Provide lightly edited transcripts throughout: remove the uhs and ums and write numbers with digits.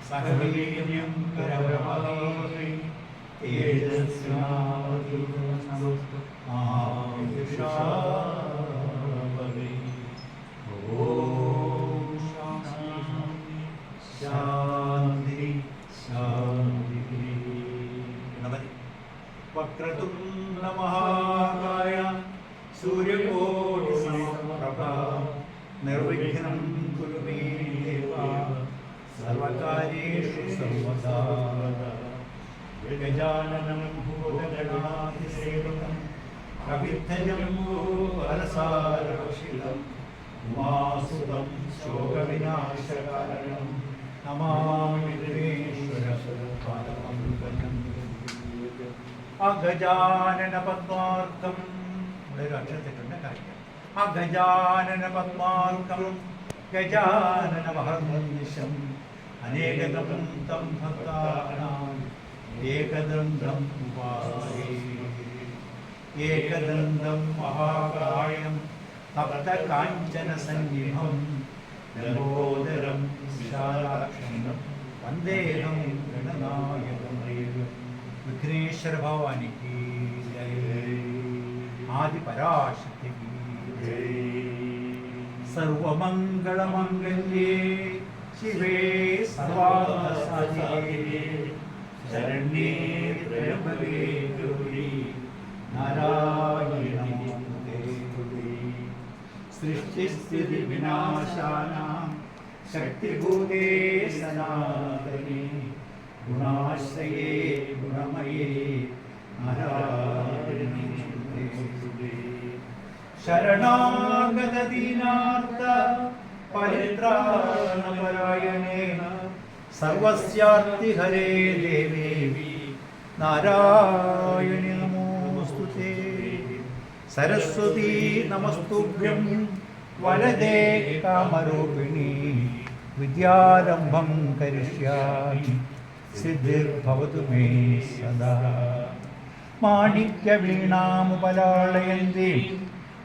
സഹവീര്യം കരവരമാവഹൈ തേജസ്വിനാവധീതമസ്തു മാ വിദ്വിഷാവഹൈ. ഓം ശാന്തി ശാന്തി ശാന്തി. ഗണപതി. വക്രതുണ്ഡ മഹാകായ സൂര്യകോടി സമപ്രഭ നിർവിഘ്നം കുരു മേ ദേവ സർവകാര്യേഷു സർവദാ. ഗജാനനം ഭൂതഗണാതിസേവിതം കവിത്തജംബൂഫലസാരഭക്ഷിതം ഉമാസുതം ശോകവിനാശകാരണം നമാമി വിഘ്നേശ്വരപാദപങ്കജം. അഗജാനന പദ്മാർക്കം. ഇവിടെ ഒരു അക്ഷരത്തെറ്റുണ്ട്, കാര്യം. അഗജാനന പദ്മാർക്കം ഗജാനന മഹർനിശം അനേകദം തം ഭക്താനാം ഏകദന്തം ഉപാസ്മഹേ. ഏകദന്തം മഹാകായം തപ്തകാഞ്ചന സന്നിഭം ലംബോദരം വിശാലാക്ഷം വന്ദേഹം ഗണനായകം. വിഘ്നേശ്വര ഭവാനിക്ക് ആദി പരാശക്തിക്ക് സർവമംഗളമംഗല്യേ ശിവേ സർവാർത്ഥസാധികേ ശരണ്യേ ത്രയംബകേ ഗൗരി നാരായണി നമോസ്തുതേ. സൃഷ്ടിസ്ഥിതി വിനാശാനാം ശക്തിഭൂതേ സനാതനേ ഗുണാശ്രയേ ഗുണമയേ നാരായണി നമോസ്തുതേ. ശരണാഗത ദീനാർത്ത പരിത്രാണപരായണേ സർവസ്യാർത്തി ഹരേ ദേവേ നാരായണി നമോസ്തുതേ. സരസ്വതീ നമസ്തുഭ്യം വരദേ കാമരൂപിണി വിദ്യാരംഭം കരിഷ്യാമി സിദ്ധിർഭവതു മേ സദാ. മാണിക്യവീണാമുപലാളയന്തി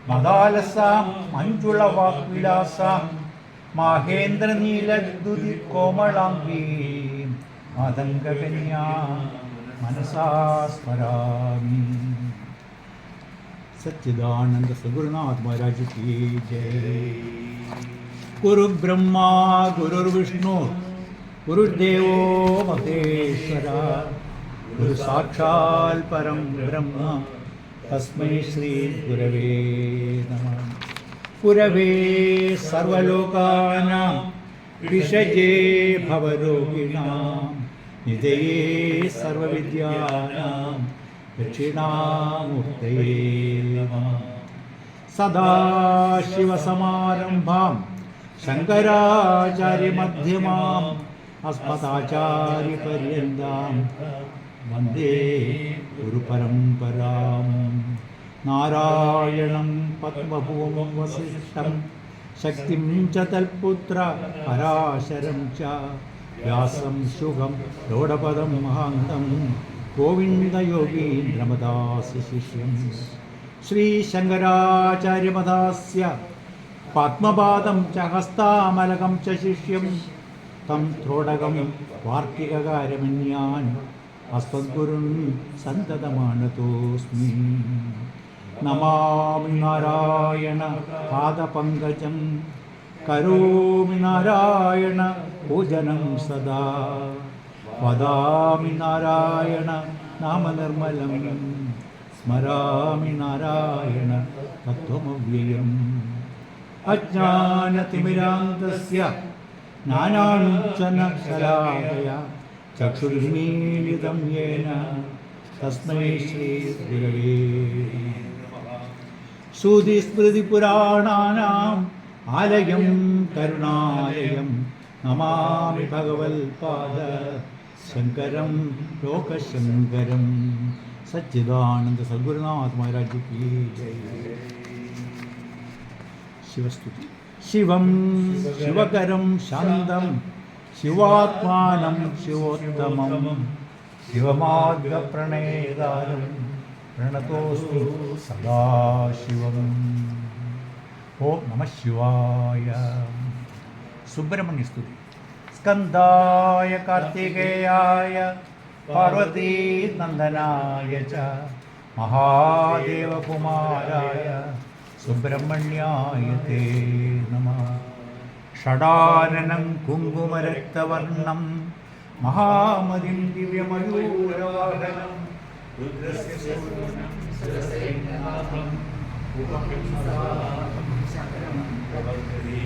മദാലസാം മഞ്ജുളവാക്വിലാസാം മാഹേന്ദ്രനീലദ്യുതി കോമളാംഗീം മാതംഗകന്യാ മനസാ സ്മരാമി. സച്ചിദാനന്ദ സദ്ഗുരുനാഥ് മഹാരാജ് കി ജയ. ഗുരു ബ്രഹ്മാ ഗുരുർവിഷ്ണു ഗുരുദേവോ മഹേശ്വര ഗുരു സാക്ഷാൽ പരം ബ്രഹ്മ തസ്മൈ ശ്രീ ഗുരവേ നമഃ. ഗുരവേ സർവലോകാനാം വിഷജേ ഭവരോഗിണാം നിധയേ സർവവിദ്യാനാം ദക്ഷിണാമൂർത്തയേ നമഃ. സദാശിവസമാരംഭാം ശങ്കരാചാര്യമധ്യമാം അസ്മദാചാര്യപര്യന്താം വന്ദേ ഗുരുപരമ്പരാം. നാരായണം പദ്മഭൂമം വസിഷ്ഠം ശക്തിം ച തൽപുത്ര പരാശരം ച വ്യാസം ശുഖം ലോഡപദം മഹാന്തം ഗോവിന്ദയോഗീന്ദ്രമദാസ്യ ശിഷ്യം. ശ്രീശങ്കരാചാര്യമദാസ്യ പത്മപാദം ച ഹസ്താമലകം ച ശിഷ്യം തം ത്രോടകം വാർത്തികകാരമന്യാൻ അസ്മദ്ഗുരുൻ സന്തതമാനതോസ്മി. നമാമി നാരായണ പാദപങ്കജം കരോമി നാരായണ പൂജനം സദാ. വദാമി നാരായണ നാമനിർമ്മലം സ്മരാമി നാരായണ തത്വമവ്യയം. അജ്ഞാനതിമിരാന്തസ്യ ജ്ഞാനാഞ്ജനശലാകയ ചക്ഷുരുന്മീലിതം യേന തസ്മൈ ശ്രീ ഗുരവേ നമഃ. ശ്രുതിസ്മൃതിപുരാണാനാം ആലയം കരുണാലയം നമാമി ഭഗവത്പാദ ശങ്കരം ലോകശങ്കരം. സച്ചിദാനന്ദ സദ്ഗുരുനാഥ് മഹാരാജ് കി ജയ. ശിവസ്തുതി. ശിവം ശിവകരം ശാന്തം ശിവാത്മാനം ശിവോത്തമം ശിവമാർഗപ്രണേതാരം പ്രണതോസ്മി സദാശിവം. ഓം നമഃ ശിവായ. സുബ്രഹ്മണ്യസ്തുതി. സ്കന്ദായ കാർത്തികേയായ പാർവതീനന്ദനായ ച മഹാദേവകുമാരായ സുബ്രഹ്മണ്യായ തേ നമഃ. ഷടാനനം കുങ്കുമരക്തവർണം മഹാമതിം ദിവ്യമയൂരവാഹനം രുദ്രസ്യ സൂനം ശിരസേനാഭം ഉപകം സദാ ശങ്കരം പ്രവർത്തതി.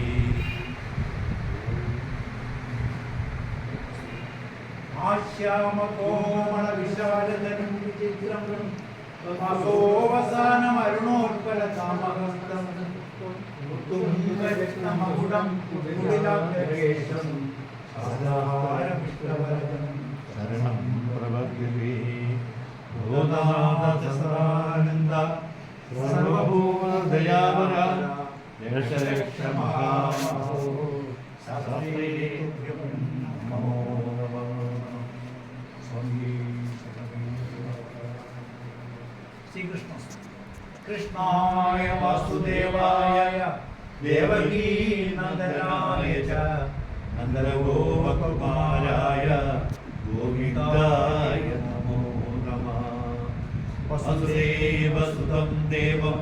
ആശ്യാമകോമളവിശാലതനും വിചിത്രം മാസോവസാനമരുണോത്പലതാമഹസ്തം തുംഗരത്നമകുടം കുടിലാഗ്രേശം സാധാരമിഷ്ടവരദം ശരണം പ്രപദ്യതേ. ഭൂതനാഥസദാനന്ദ സർവഭൂതദയാവര രക്ഷരക്ഷ മഹാമഹോ സദൈവം നമോ നമഃ. ശ്രീകൃഷ്ണ. കൃഷ്ണായ വാസുദേവായ ദേവകീ നന്ദനായ ച നന്ദഗോപകുമാരായ ഗോവിന്ദായ നമോ നമഃ. വസുദേവസുതം ദേവം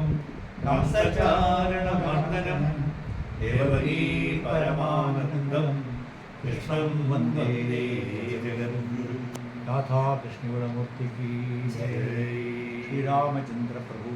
കംസചാരണമർദ്ദനം ദേവകീ പരമാനന്ദം കൃഷ്ണം വന്ദേ ജഗദ്ഗുരും. രാധാ കൃഷ്ണ മൂർത്തി കീ ജയ. ശ്രീരാമചന്ദ്ര പ്രഭു